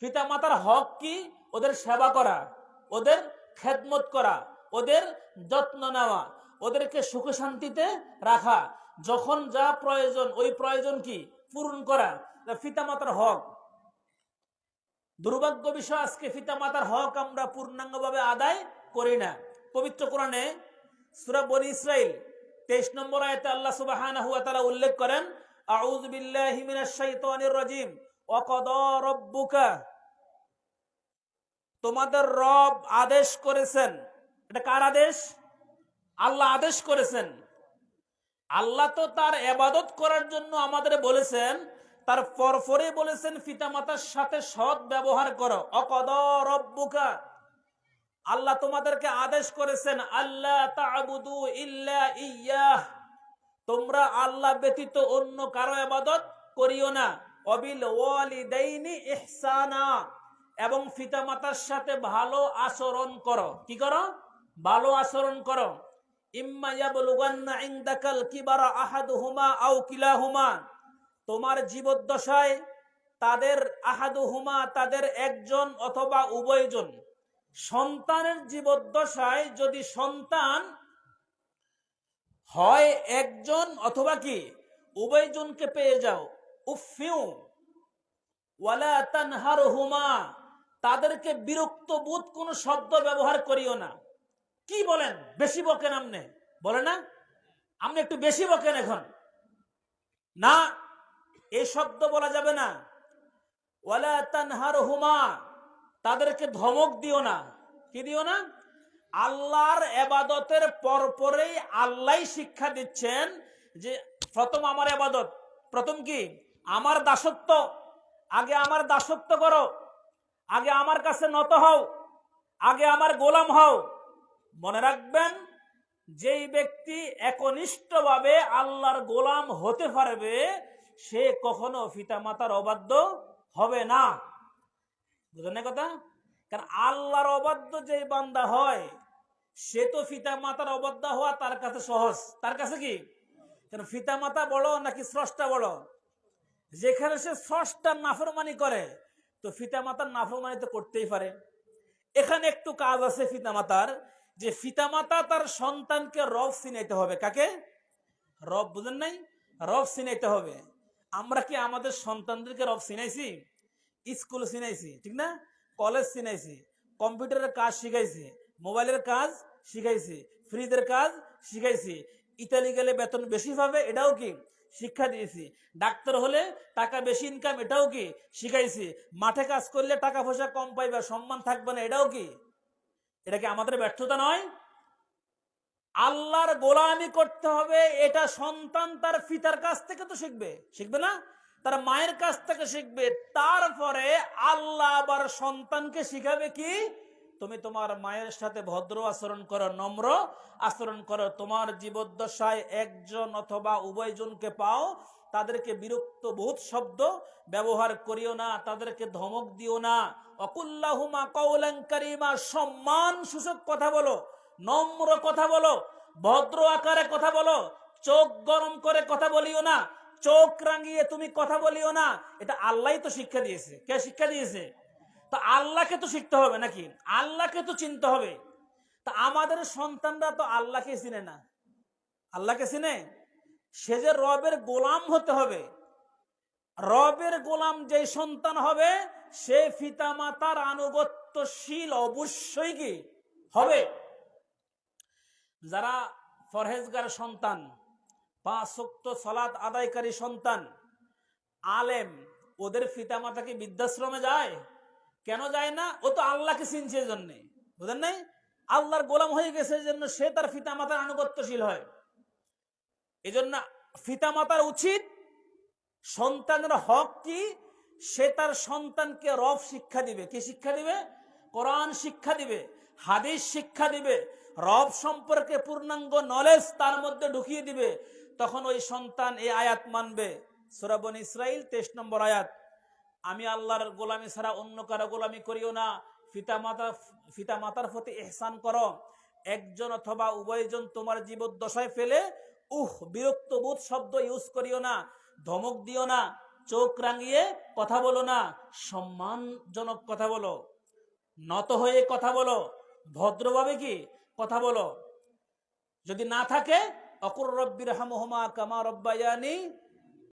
পিতা মাতার হক কি? ওদের সেবা করা, ওদের খেদমত করা, ওদের যত্ন নেওয়া, ওদেরকে সুখে শান্তিতে রাখা, যখন যা প্রয়োজন ওই প্রয়োজন কি পূরণ করা, পিতা মাতার হক। দুর্ভাগ্য বিষয়, আজকে পিতা মাতার হক আমরা পূর্ণাঙ্গভাবে আদায় করি না। পবিত্র কোরআনে সূরা বনী ইসরাইল 23 নম্বর আয়াতে আল্লাহ সুবহানাহু ওয়া তাআলা উল্লেখ করেন, আউযু বিল্লাহি মিনাশ শাইতানির রাজিম ওয়া ক্বাদা রাব্বুকা, তোমাদের রব আদেশ করেছেন। এটা কার আদেশ? আল্লাহ আদেশ করেছেন। আল্লাহ তো তার ইবাদত করার জন্য আমাদের বলেছেন, তার পরপরে বলেছেন পিতামাতার সাথে সৎ ব্যবহার করো। অকদা রব্বুকা, আল্লাহ তোমাদেরকে আদেশ করেছেন আল্লাহ তা'বুদু ইল্লা ইয়্যাহ, তোমরা আল্লাহ ব্যতীত অন্য কারো ইবাদত করিও না। ওয়াবিল ওয়ালিদাইনি ইহসানা, এবং পিতামাতার সাথে ভালো আচরণ করো। কি করো? ভালো আচরণ করো। ইম্মা ইয়াবলুগান্না ইনদাকাল কিবারা আহাদুহুমা আও কিলাহুমা, তোমার জীবদ্দশায় তাদের আহাদুহুমা, তাদের একজন অথবা উভয়জন, সন্তানের জীবদ্দশায় যদি সন্তান হয় একজন অথবা কি উভয়জনকে পেয়ে যাও, উফিউ ওয়ালা তানহারহুমা, তাদেরকে বিরক্ত বোধ কোন শব্দ ব্যবহার করিও না। কি বলেন, বেশি বকেন আমনে, বলে না আপনি একটু বেশি বকেন এখন, না এই শব্দ বলা যাবে না। ওয়ালা তানহারহুমা, তাদেরকে ধমক দিও না। কি দিও না? আল্লাহর ইবাদতের পরপরেই আল্লাহ শিক্ষা দিচ্ছেন যে প্রথম আমার ইবাদত, প্রথম কি আমার দাসত্ব, আগে আমার দাসত্ব করো, আগে আমার কাছে নত হও, আগে আমার গোলাম হও। মনে রাখবেন, যেই ব্যক্তি একনিষ্ঠভাবে আল্লাহর গোলাম হতে পারবে সে কখনো পিতামাতার অবাধ্য হবে না। বুঝলেন না কথা? কারণ আল্লাহর অবাধ্য যে বান্দা হয় সে তো পিতামাতার অবাধ্য হওয়া তার কাছে সহজ। তার কাছে কি, কারণ পিতামাতা বড় নাকি স্রষ্টা বড়? যেখানে সে স্রষ্টার নাফরমানি করে তো পিতামাতার নাফরমানি তো করতেই পারে। এখানে একটু কাজ আছে পিতামাতার, যে পিতামাতা তার সন্তানকে রব চিনাইতে হবে। কাকে? রব। বুঝেন নাই? রব চিনাইতে হবে। আমরা কি আমাদের সন্তানদেরকে রব চিনাইছি? স্কুল চিনাইছি, ঠিক না? কলেজ চিনাইছি, কম্পিউটারের কাজ শিখাইছি, মোবাইলের কাজ শিখাইছি, ফ্রিজের কাজ শিখাইছি, ইতালি গেলে বেতন বেশি পাবে এটাও কি শিক্ষা দিয়েছি, ডাক্তার হলে টাকা বেশি ইনকাম এটাও কি শিখাইছি, মাঠে কাজ করলে টাকা পয়সা কম পাইবে, সম্মান থাকবে না এটাও কি। এটা কি আমাদের ব্যর্থতা নয়? আল্লাহর গোলামি করতে হবে, এটা সন্তান তার পিতার কাছ থেকে তো শিখবে, শিখবে না? তার মায়ের কাছ থেকে শিখবে। তারপরে আল্লাহ আবার সন্তানকে শিখাবে কি, তুমি তোমার মায়ের সাথে ভদ্র আচরণ করো, নম্র আচরণ করো। তোমার জীবদ্দশায় একজন অথবা উভয়জনকে পাও, তাদেরকে বিরক্ত বোধ শব্দ ব্যবহার করিও না, তাদেরকে ধমক দিও না। অকুল্লাহুমা কাওলান কারীমা, সম্মান সূচক কথা বলো, নম্র কথা বলো, ভদ্র আকারে কথা বলো, চোখ গরম করে কথা বলিও না, চোখ রাঙিয়ে তুমি কথা বলিও না। এটা আল্লাহই তো শিক্ষা দিয়েছে। কে শিক্ষা দিয়েছে? তো আল্লাহকে তো শিখতে হবে নাকি, আল্লাহকে তো চিনতে হবে। তা আমাদের সন্তানরা তো আল্লাহকে চিনে না। আল্লাহকে চিনে? সে যে রবের গোলাম হতে হবে। রবের গোলাম যে সন্তান হবে সে পিতামাতার আনুগত্যশীল অবশ্যই কি হবে। যারা পরহেজগার সন্তান, 5 ওয়াক্ত সালাত আদায়কারী সন্তান, আলেম, ওদের পিতামাতা কি বৃদ্ধাশ্রমে যায়? কেন যায় না? ও তো আল্লাহকে চিনছে জন্য। বুঝেন নাই? আল্লাহর গোলাম হয়ে গেছে জন্য সে তার পিতামাতার আনুগত্যশীল হয়। এজন্য পিতামাতার উচিত, সন্তানের হক কি, সে তার সন্তানকে রব শিক্ষা দিবে। কি শিক্ষা দিবে? কোরআন শিক্ষা দিবে, হাদিস শিক্ষা দিবে, রব সম্পর্কে পূর্ণাঙ্গ নলেজ তার মধ্যে ঢুকিয়ে দিবে। তখন ওই সন্তান এই আয়াত মানবে। সূরা বনী ইসরাইল 23 নম্বর আয়াত, আমি আল্লাহর গোলামি ছাড়া অন্য কারো গোলামি করিও না, পিতামাতার প্রতি ইহসান করো, একজন অথবা উভয়জন তোমার জীবদ্দশায় ফেলে বিরক্ত বোধ শব্দ ইউজ করিও না, ধমক দিও না, চোখ রাঙিয়ে কথা বলো না, সম্মানজনক কথা বলো, নত হয়ে কথা বলো, ভদ্রভাবে কি কথা বলো। যদি না থাকে অকুর রব্বির হামহুমা কামা রব্বায়ানি